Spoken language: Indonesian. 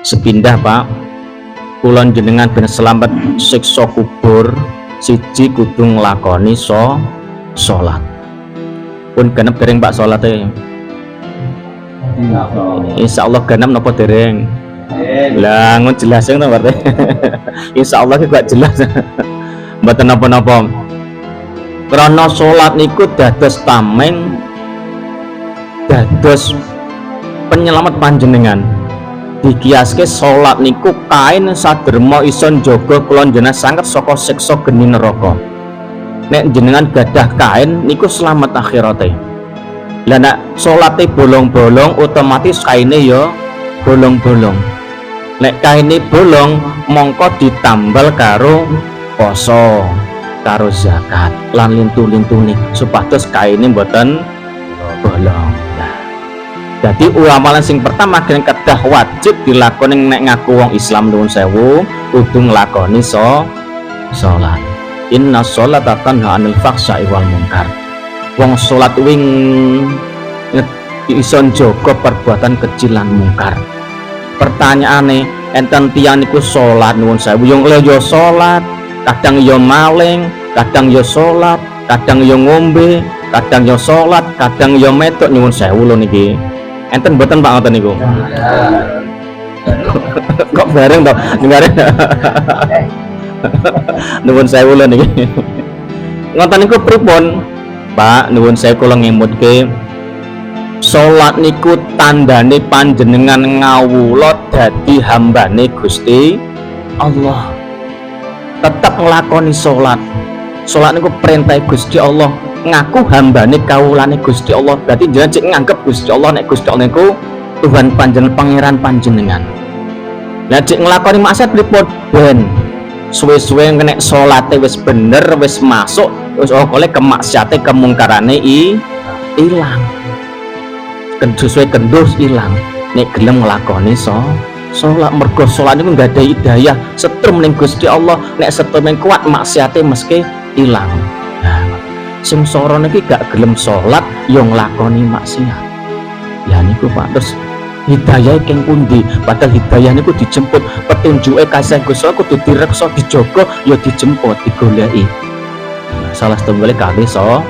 sepindah Pak kula jenengan ben selamat siksa kubur siji kudu nglakoni salat pun genep dereng Pak salate insyaallah genep napa dereng lah ngon jelasnya to berarti insyaallah iki gak jelas mboten napa-napa karena salat niku dados tameng dados penyelamat panjenengan dikiaske salat niku kain saderma iso njaga kula jenengan sanget saka siksa geni neraka nek jenengan gadah kain niku selamat akhirate lah nek salate bolong-bolong otomatis kaine ya bolong-bolong nek kaine bolong mongko ditambal karo poso karo zakat lan lintu-lintune supados kaine mboten bolong. Jadi amalan sing pertama kene kedah wajib dilakoni nek ngaku wong Islam nuwun sewu kudu nglakoni salat. Inna sholata tanha 'anil fahsya'i wal munkar. Wong salat wing iso njaga perbuatan kecil lan mungkar. Pertanyaane enten tiyang niku salat nuwun sewu yo salat, kadang yo maling, kadang yo salat, kadang yo ngombe, kadang yo salat, kadang yo metuk nyuwun sewu lho niki. Enten mboten Pak ngoten niku. Kok bareng to dengarin. Nuwun sewu lho niki. Ngoten niku pripun? Pak, nuwun sewu kula ngemutke salat niku tandane panjenengan ngawula dadi hambane Gusti Allah. Tetep nglakoni salat. Salat niku perintah Gusti Allah. Ngaku hambane kawulane Gusti Allah berarti jenengan cek nganggep Gusti Allah nek Gusti Allah niku Tuhan panjenengan pangeran panjenengan. Lah cek nglakoni maksiat pripun ben suwe-suwe nek salate wis bener wis masuk wis oleh kemaksiate kemungkarane ilang sesuai kendus ilang nek gelem nglakoni salat mergo salat niku nggak ada hidayah setrum ning Gusti Allah nek setrum kuat maksiate meski ilang. Sing soro niki gak gelem salat yo nglakoni maksiat. Ya niku Pak terus hidayah keng pundi? Padahal hidayah niku dijemput, petunjuke kasih Gusti Allah kudu direksa dijogo yo dijemput digoleki. Salah setunggal kali salat.